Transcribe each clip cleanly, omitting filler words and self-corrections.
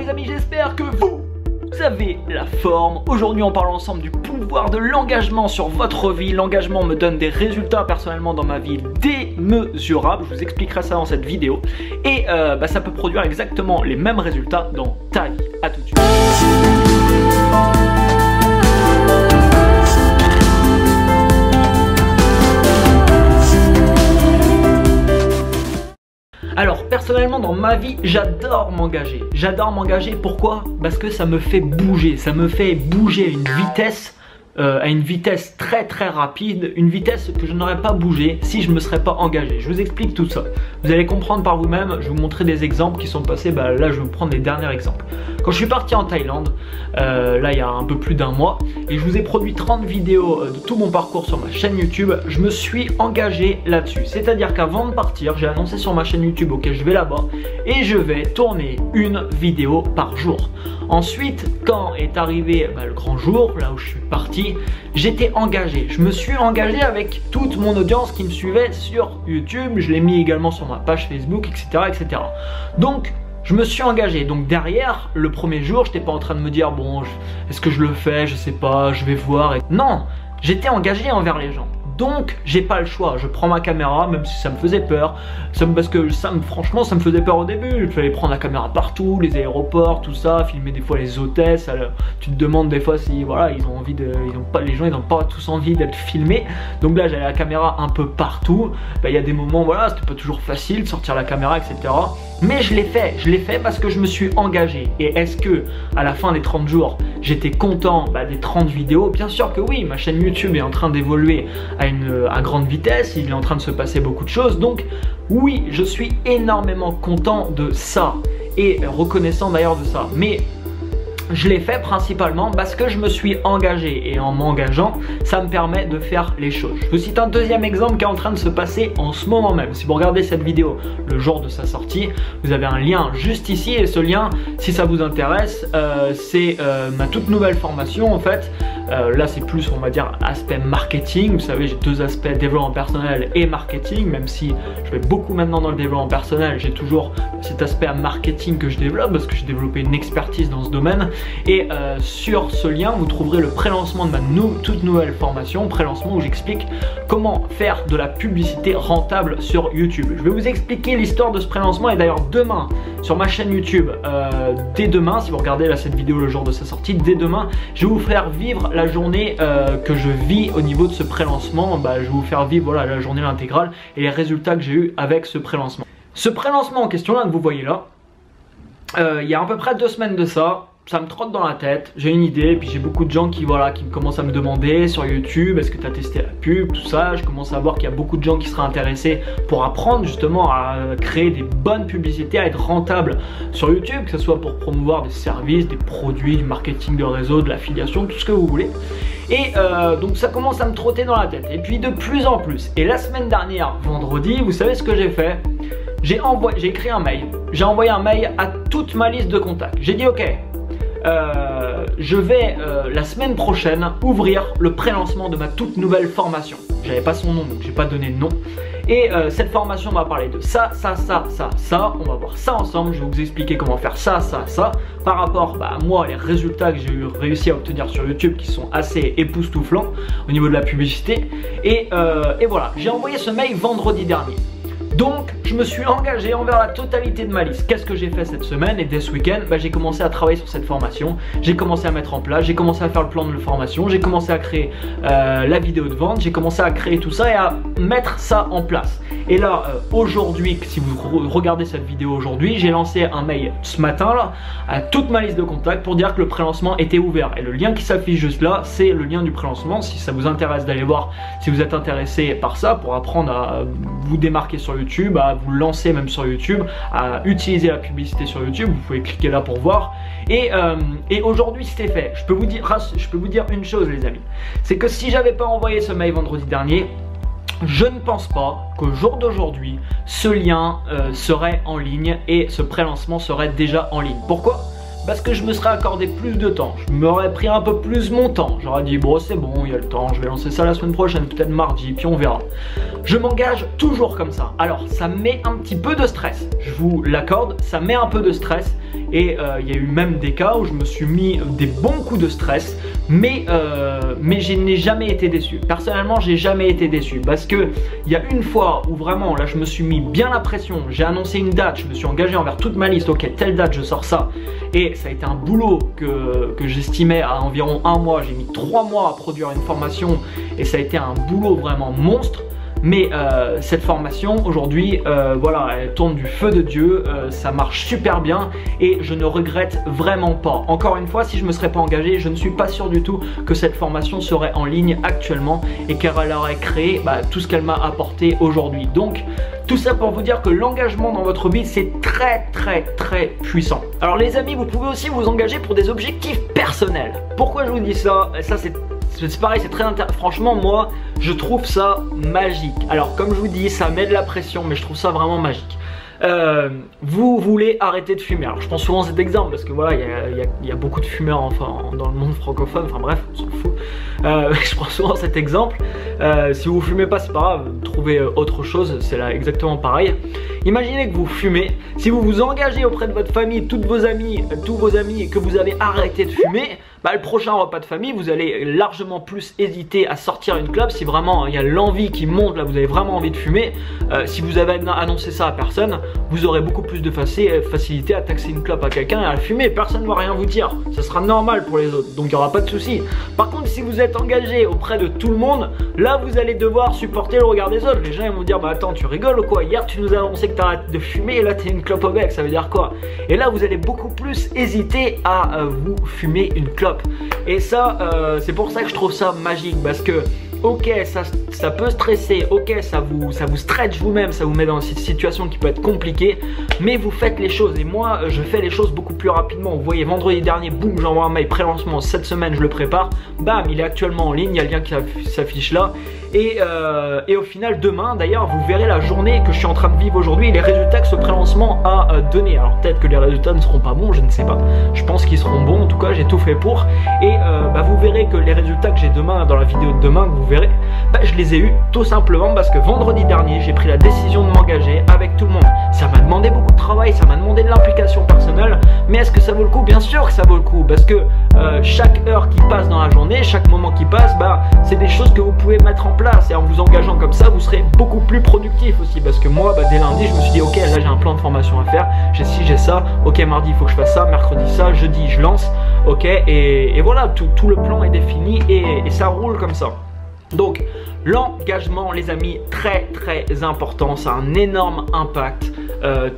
les amis, j'espère que vous avez la forme. Aujourd'hui on parle ensemble du pouvoir de l'engagement sur votre vie. L'engagement me donne des résultats personnellement dans ma vie démesurables. Je vous expliquerai ça dans cette vidéo. Et ça peut produire exactement les mêmes résultats dans ta vie. A tout de suite. Alors personnellement dans ma vie j'adore m'engager. J'adore m'engager, pourquoi? Parce que ça me fait bouger à une vitesse très rapide, une vitesse que je n'aurais pas bougé si je ne me serais pas engagé. Je vous explique tout ça. Vous allez comprendre par vous-même, je vais vous montrer des exemples qui sont passés, là je vais vous prendre les derniers exemples. Quand je suis parti en Thaïlande, là il y a un peu plus d'un mois, et je vous ai produit 30 vidéos de tout mon parcours sur ma chaîne YouTube, je me suis engagé là-dessus. C'est-à-dire qu'avant de partir, j'ai annoncé sur ma chaîne YouTube, ok je vais là-bas, et je vais tourner une vidéo par jour. Ensuite, quand est arrivé le grand jour, là où je suis parti, j'étais engagé. Je me suis engagé avec toute mon audience qui me suivait sur YouTube. Je l'ai mis également sur ma page Facebook, etc. Donc, je me suis engagé. Donc derrière, le premier jour, j'étais pas en train de me dire bon, est-ce que je le fais, je sais pas, je vais voir. Non, j'étais engagé envers les gens. Donc j'ai pas le choix, je prends ma caméra même si ça me faisait peur, parce que franchement ça me faisait peur au début. Il fallait prendre la caméra partout, les aéroports, tout ça, filmer des fois les hôtesses. Alors, tu te demandes des fois si voilà les gens ils ont pas tous envie d'être filmés. Donc là j'avais la caméra un peu partout. Il y a des moments voilà c'était pas toujours facile de sortir la caméra etc. Mais je l'ai fait parce que je me suis engagé. Et est-ce que à la fin des 30 jours j'étais content des 30 vidéos? Bien sûr que oui, ma chaîne YouTube est en train d'évoluer à grande vitesse, il est en train de se passer beaucoup de choses, donc oui, je suis énormément content de ça et reconnaissant d'ailleurs de ça, mais je l'ai fait principalement parce que je me suis engagé et en m'engageant, ça me permet de faire les choses. Je vous cite un deuxième exemple qui est en train de se passer en ce moment même. Si vous regardez cette vidéo le jour de sa sortie, vous avez un lien juste ici et ce lien, si ça vous intéresse, c'est ma toute nouvelle formation en fait. Là c'est plus on va dire aspect marketing. Vous savez j'ai deux aspects, développement personnel et marketing, même si je vais beaucoup maintenant dans le développement personnel, j'ai toujours cet aspect marketing que je développe parce que j'ai développé une expertise dans ce domaine. Et sur ce lien vous trouverez le pré-lancement de ma toute nouvelle formation, pré-lancement où j'explique comment faire de la publicité rentable sur YouTube. Je vais vous expliquer l'histoire de ce pré-lancement et d'ailleurs demain sur ma chaîne YouTube, dès demain, si vous regardez là cette vidéo le jour de sa sortie, dès demain je vais vous faire vivre la journée que je vis au niveau de ce pré-lancement. Je vais vous faire vivre voilà, la journée intégrale et les résultats que j'ai eu avec ce pré-lancement. Ce pré-lancement en question là que vous voyez là, il y a à peu près 2 semaines de ça. Ça me trotte dans la tête, j'ai une idée, et puis j'ai beaucoup de gens qui commencent à me demander sur YouTube, est-ce que tu as testé la pub, tout ça. Je commence à voir qu'il y a beaucoup de gens qui seraient intéressés pour apprendre justement à créer des bonnes publicités, à être rentable sur YouTube, que ce soit pour promouvoir des services, des produits, du marketing de réseau, de l'affiliation, tout ce que vous voulez. Et donc ça commence à me trotter dans la tête, et puis de plus en plus. Et la semaine dernière, vendredi, vous savez ce que j'ai fait? J'ai écrit un mail, j'ai envoyé un mail à toute ma liste de contacts. J'ai dit ok, je vais la semaine prochaine ouvrir le pré-lancement de ma toute nouvelle formation. J'avais pas son nom donc j'ai pas donné de nom. Et cette formation va parler de ça. On va voir ça ensemble. Je vais vous expliquer comment faire ça. Par rapport à moi, les résultats que j'ai réussi à obtenir sur YouTube qui sont assez époustouflants au niveau de la publicité. Et voilà, j'ai envoyé ce mail vendredi dernier. Donc je me suis engagé envers la totalité de ma liste. Qu'est-ce que j'ai fait cette semaine et dès ce week-end? J'ai commencé à travailler sur cette formation. J'ai commencé à mettre en place, j'ai commencé à faire le plan de la formation, j'ai commencé à créer la vidéo de vente, j'ai commencé à créer tout ça et à mettre ça en place. Et là aujourd'hui, si vous regardez cette vidéo aujourd'hui, j'ai lancé un mail ce matin là à toute ma liste de contacts pour dire que le pré-lancement était ouvert. Et le lien qui s'affiche juste là, c'est le lien du pré-lancement. Si ça vous intéresse d'aller voir, si vous êtes intéressé par ça pour apprendre à vous démarquer sur YouTube, à vous lancer même sur YouTube, à utiliser la publicité sur YouTube, vous pouvez cliquer là pour voir. Et aujourd'hui c'était fait. Je peux vous dire une chose les amis, c'est que si j'avais pas envoyé ce mail vendredi dernier, je ne pense pas qu'au jour d'aujourd'hui ce lien serait en ligne et ce pré-lancement serait déjà en ligne. Pourquoi? Parce que je me serais accordé plus de temps, je m'aurais pris un peu plus mon temps. J'aurais dit bon c'est bon, il y a le temps, je vais lancer ça la semaine prochaine, peut-être mardi, puis on verra. Je m'engage toujours comme ça. Alors ça met un petit peu de stress, je vous l'accorde, ça met un peu de stress. Et il y a eu même des cas où je me suis mis des bons coups de stress, mais je n'ai jamais été déçu. Personnellement, j'ai jamais été déçu parce que il y a une fois où vraiment là je me suis mis bien la pression, j'ai annoncé une date, je me suis engagé envers toute ma liste, ok telle date je sors ça, et ça a été un boulot que j'estimais à environ 1 mois, j'ai mis 3 mois à produire une formation et ça a été un boulot vraiment monstre. Mais cette formation aujourd'hui, voilà, elle tourne du feu de Dieu, ça marche super bien et je ne regrette vraiment pas. Encore une fois, si je ne me serais pas engagé, je ne suis pas sûr du tout que cette formation serait en ligne actuellement et qu'elle aurait créé tout ce qu'elle m'a apporté aujourd'hui. Donc, tout ça pour vous dire que l'engagement dans votre vie, c'est très puissant. Alors les amis, vous pouvez aussi vous engager pour des objectifs personnels. Pourquoi je vous dis ça? Ça c'est pareil, c'est très intéressant. Franchement, moi, je trouve ça magique. Alors, comme je vous dis, ça met de la pression, mais je trouve ça vraiment magique. Vous voulez arrêter de fumer. Alors, je prends souvent cet exemple parce que voilà, il y a beaucoup de fumeurs enfin, dans le monde francophone. Enfin bref, on s'en fout. Je prends souvent cet exemple. Si vous fumez pas, c'est pas grave. Trouvez autre chose, c'est là exactement pareil. Imaginez que vous fumez. Si vous vous engagez auprès de votre famille, tous vos amis, et que vous avez arrêté de fumer, le prochain repas de famille, vous allez largement plus hésiter à sortir une clope. Si vraiment il y a l'envie qui monte, là vous avez vraiment envie de fumer, si vous avez annoncé ça à personne, vous aurez beaucoup plus de facilité à taxer une clope à quelqu'un et à la fumer. Personne ne va rien vous dire, ça sera normal pour les autres, donc il n'y aura pas de souci. Par contre, si vous êtes engagé auprès de tout le monde, là vous allez devoir supporter le regard des autres. Les gens ils vont dire attends, tu rigoles ou quoi? Hier tu nous as annoncé que tu arrêtes de fumer et là tu es une clope au bec, ça veut dire quoi? Et là vous allez beaucoup plus hésiter à vous fumer une clope. Et ça, c'est pour ça que je trouve ça magique parce que ok, ça peut stresser, ok, ça vous stretch vous-même, ça vous met dans une situation qui peut être compliquée, mais vous faites les choses. Et moi, je fais les choses beaucoup plus rapidement. Vous voyez, vendredi dernier, boum, j'envoie un mail pré-lancement. Cette semaine, je le prépare. Bam, il est actuellement en ligne, il y a le lien qui s'affiche là. Et au final, demain, d'ailleurs, vous verrez la journée que je suis en train de vivre aujourd'hui et les résultats que ce pré-lancement a donné. Alors peut-être que les résultats ne seront pas bons, je ne sais pas. Je pense qu'ils seront bons, en tout cas, j'ai tout fait pour. Et vous verrez que les résultats que j'ai demain, dans la vidéo de demain, que vous verrez, je les ai eu tout simplement parce que vendredi dernier j'ai pris la décision de m'engager avec tout le monde. Ça m'a demandé beaucoup de travail, ça m'a demandé de l'implication personnelle, mais est-ce que ça vaut le coup? Bien sûr que ça vaut le coup parce que chaque heure qui passe dans la journée, chaque moment qui passe, c'est des choses que vous pouvez mettre en place et en vous engageant comme ça vous serez beaucoup plus productif aussi parce que moi dès lundi je me suis dit ok, là j'ai un plan de formation à faire, j'ai ci, j'ai ça, ok mardi il faut que je fasse ça, mercredi ça, jeudi je lance, ok, et voilà, tout le plan est défini et ça roule comme ça. Donc l'engagement les amis, très important, ça a un énorme impact.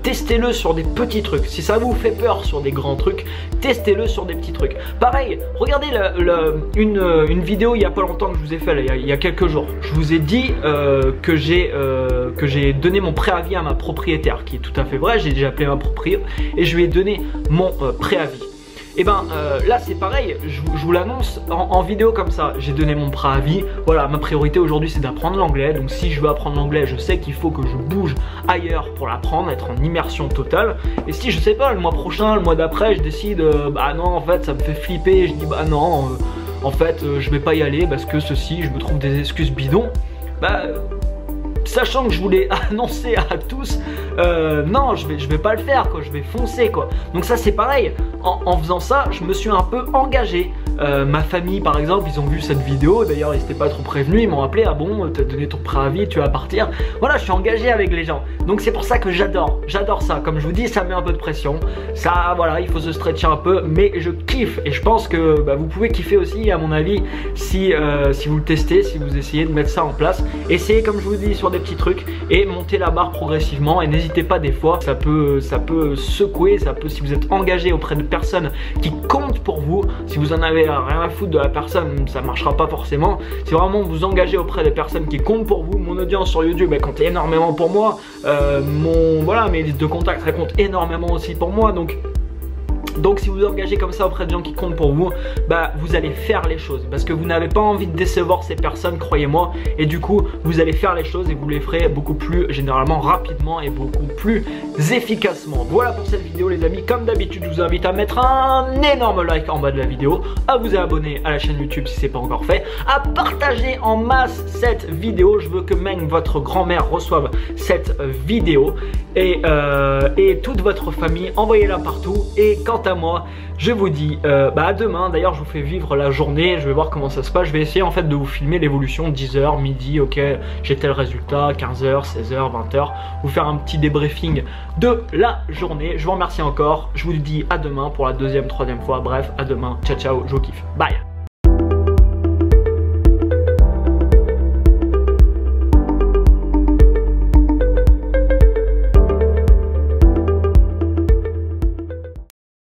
Testez-le sur des petits trucs. Si ça vous fait peur sur des grands trucs, testez-le sur des petits trucs. Pareil, regardez une vidéo il y a pas longtemps que je vous ai fait là, il y a quelques jours. Je vous ai dit que j'ai donné mon préavis à ma propriétaire, qui est tout à fait vrai. J'ai déjà appelé ma propriétaire et je lui ai donné mon préavis. Et là c'est pareil, je vous l'annonce en vidéo comme ça, j'ai donné mon préavis. Voilà, ma priorité aujourd'hui c'est d'apprendre l'anglais. Donc si je veux apprendre l'anglais, je sais qu'il faut que je bouge ailleurs pour l'apprendre, être en immersion totale. Et si je sais pas, le mois prochain, le mois d'après, je décide non en fait ça me fait flipper, je dis non en fait je vais pas y aller parce que ceci, je me trouve des excuses bidons. Sachant que je voulais annoncer à tous, non je vais pas le faire quoi, je vais foncer quoi. Donc ça c'est pareil, en faisant ça je me suis un peu engagé. Ma famille par exemple, ils ont vu cette vidéo, d'ailleurs ils n'étaient pas trop prévenus, ils m'ont appelé, ah bon t'as donné ton préavis, tu vas partir. Voilà, je suis engagé avec les gens, donc c'est pour ça que j'adore ça. Comme je vous dis, ça met un peu de pression, ça voilà, il faut se stretcher un peu, mais je kiffe et je pense que vous pouvez kiffer aussi à mon avis si vous le testez, si vous essayez de mettre ça en place. Essayez comme je vous dis sur des petits trucs et monter la barre progressivement et n'hésitez pas, des fois ça peut secouer, si vous êtes engagé auprès de personnes qui comptent pour vous, si vous en avez rien à foutre de la personne, ça marchera pas forcément. Si vraiment vous engagez auprès des personnes qui comptent pour vous, mon audience sur YouTube elle compte énormément pour moi, mes listes de contacts elles comptent énormément aussi pour moi, donc Donc si vous vous engagez comme ça auprès de gens qui comptent pour vous, bah vous allez faire les choses parce que vous n'avez pas envie de décevoir ces personnes, croyez-moi, et du coup vous allez faire les choses et vous les ferez beaucoup plus généralement rapidement et beaucoup plus efficacement. Voilà pour cette vidéo les amis, comme d'habitude je vous invite à mettre un énorme like en bas de la vidéo, à vous abonner à la chaîne YouTube si c'est pas encore fait, à partager en masse cette vidéo. Je veux que même votre grand-mère reçoive cette vidéo et toute votre famille, envoyez-la partout. Et quant à moi, je vous dis à demain. D'ailleurs je vous fais vivre la journée, je vais voir comment ça se passe. Je vais essayer en fait de vous filmer l'évolution 10h, midi, ok, j'ai tel résultat, 15h, 16h, 20h, vous faire un petit débriefing de la journée. Je vous remercie encore, je vous dis à demain pour la deuxième, troisième fois, bref, à demain, ciao ciao, je vous kiffe, bye.